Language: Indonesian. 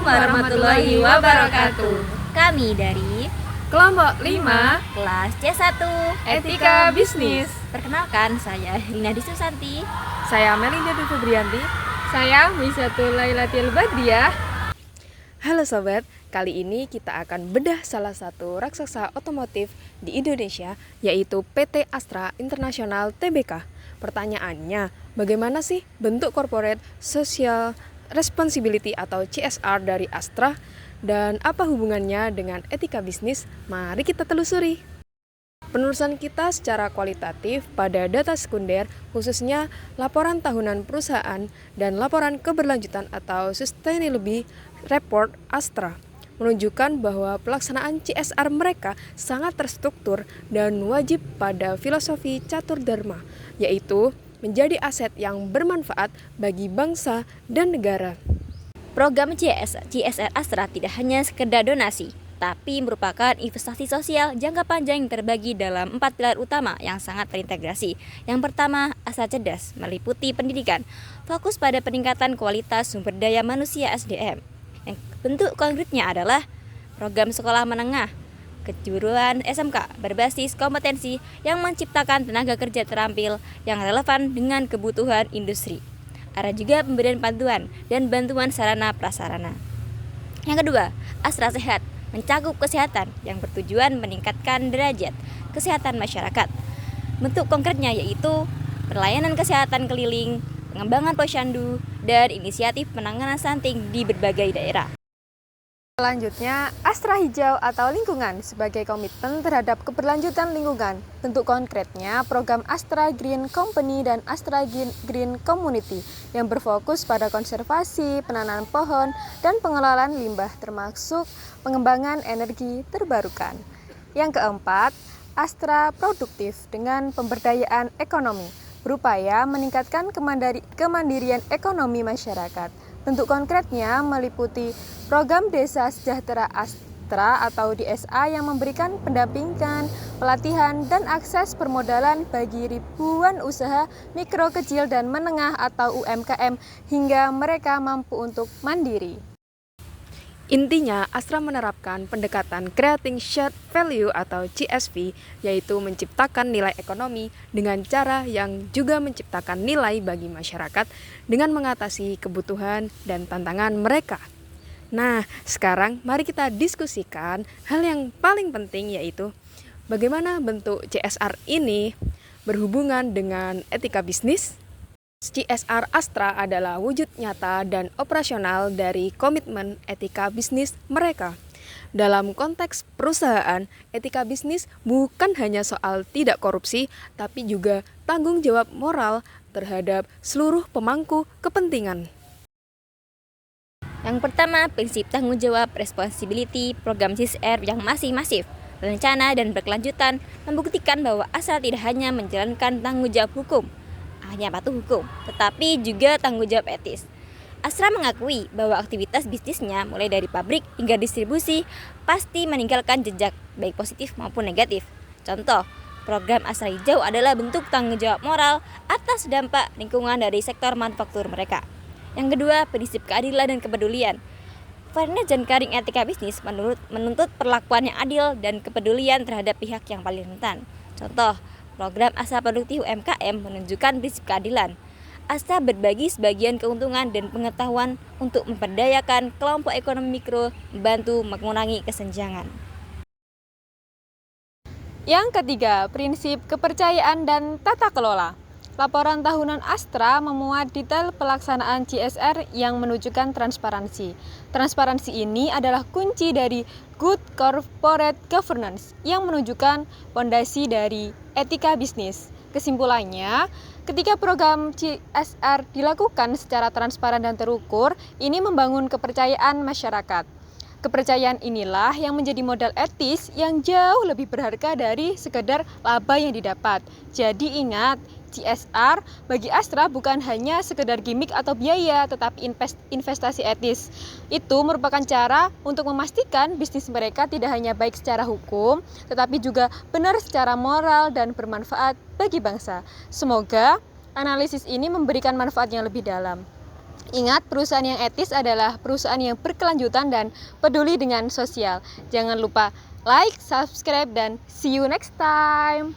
warahmatullahi wabarakatuh. Kami dari Kelompok 5 kelas C1 Etika Bisnis. Perkenalkan, saya Rina Susanti. Saya Melinda Dwi Febrianti. Saya Misatul Lailatul Badriah. Halo sobat, kali ini kita akan bedah salah satu raksasa otomotif di Indonesia, yaitu PT Astra International Tbk. Pertanyaannya, bagaimana sih bentuk corporate social responsibility atau CSR dari Astra, dan apa hubungannya dengan etika bisnis? Mari kita telusuri. Penelusuran kita secara kualitatif pada data sekunder, khususnya laporan tahunan perusahaan dan laporan keberlanjutan atau Sustainability Report Astra, menunjukkan bahwa pelaksanaan CSR mereka sangat terstruktur dan wajib pada filosofi catur dharma, yaitu menjadi aset yang bermanfaat bagi bangsa dan negara. Program CSR Astra tidak hanya sekedar donasi, tapi merupakan investasi sosial jangka panjang yang terbagi dalam 4 pilar utama yang sangat terintegrasi. Yang pertama, Astra Cerdas, meliputi pendidikan, fokus pada peningkatan kualitas sumber daya manusia SDM. Yang bentuk konkretnya adalah program sekolah menengah, kejuruan SMK berbasis kompetensi yang menciptakan tenaga kerja terampil yang relevan dengan kebutuhan industri. Ada juga pemberian bantuan dan bantuan sarana prasarana. Yang kedua, Astra Sehat, mencakup kesehatan yang bertujuan meningkatkan derajat kesehatan masyarakat. Bentuk konkretnya yaitu pelayanan kesehatan keliling, pengembangan posyandu, dan inisiatif penanganan stunting di berbagai daerah. Selanjutnya, Astra Hijau atau lingkungan sebagai komitmen terhadap keberlanjutan lingkungan. Bentuk konkretnya program Astra Green Company dan Astra Green Community yang berfokus pada konservasi, penanaman pohon, dan pengelolaan limbah termasuk pengembangan energi terbarukan. Yang keempat, Astra Produktif dengan pemberdayaan ekonomi, berupaya meningkatkan kemandirian ekonomi masyarakat. Bentuk konkretnya meliputi program Desa Sejahtera Astra atau DSA yang memberikan pendampingan, pelatihan, dan akses permodalan bagi ribuan usaha mikro, kecil, dan menengah atau UMKM hingga mereka mampu untuk mandiri. Intinya, Astra menerapkan pendekatan Creating Shared Value atau CSV, yaitu menciptakan nilai ekonomi dengan cara yang juga menciptakan nilai bagi masyarakat dengan mengatasi kebutuhan dan tantangan mereka. Nah, sekarang mari kita diskusikan hal yang paling penting, yaitu bagaimana bentuk CSR ini berhubungan dengan etika bisnis. CSR Astra adalah wujud nyata dan operasional dari komitmen etika bisnis mereka. Dalam konteks perusahaan, etika bisnis bukan hanya soal tidak korupsi, tapi juga tanggung jawab moral terhadap seluruh pemangku kepentingan. Yang pertama, prinsip tanggung jawab responsibility program CSR yang masih masif, berencana, dan berkelanjutan membuktikan bahwa Astra tidak hanya menjalankan tanggung jawab hukum, hanya patuh hukum, tetapi juga tanggung jawab etis. Astra mengakui bahwa aktivitas bisnisnya mulai dari pabrik hingga distribusi pasti meninggalkan jejak baik positif maupun negatif. Contoh, program Astra Hijau adalah bentuk tanggung jawab moral atas dampak lingkungan dari sektor manufaktur mereka. Yang kedua, prinsip keadilan dan kepedulian. Fairness dan Caring etika bisnis menuntut perlakuan yang adil dan kepedulian terhadap pihak yang paling rentan. Contoh, program Astra Produktif UMKM menunjukkan prinsip keadilan. Astra berbagi sebagian keuntungan dan pengetahuan untuk memperdayakan kelompok ekonomi mikro, membantu mengurangi kesenjangan. Yang ketiga, prinsip kepercayaan dan tata kelola. Laporan tahunan Astra memuat detail pelaksanaan CSR yang menunjukkan transparansi. Transparansi ini adalah kunci dari good corporate governance yang menunjukkan fondasi dari etika bisnis. Kesimpulannya, ketika program CSR dilakukan secara transparan dan terukur, ini membangun kepercayaan masyarakat. Kepercayaan inilah yang menjadi modal etis yang jauh lebih berharga dari sekedar laba yang didapat. Jadi ingat, CSR bagi Astra bukan hanya sekedar gimmick atau biaya, tetapi investasi etis. Itu merupakan cara untuk memastikan bisnis mereka tidak hanya baik secara hukum, tetapi juga benar secara moral dan bermanfaat bagi bangsa. Semoga analisis ini memberikan manfaat yang lebih dalam. Ingat, perusahaan yang etis adalah perusahaan yang berkelanjutan dan peduli dengan sosial. Jangan lupa like, subscribe, dan see you next time.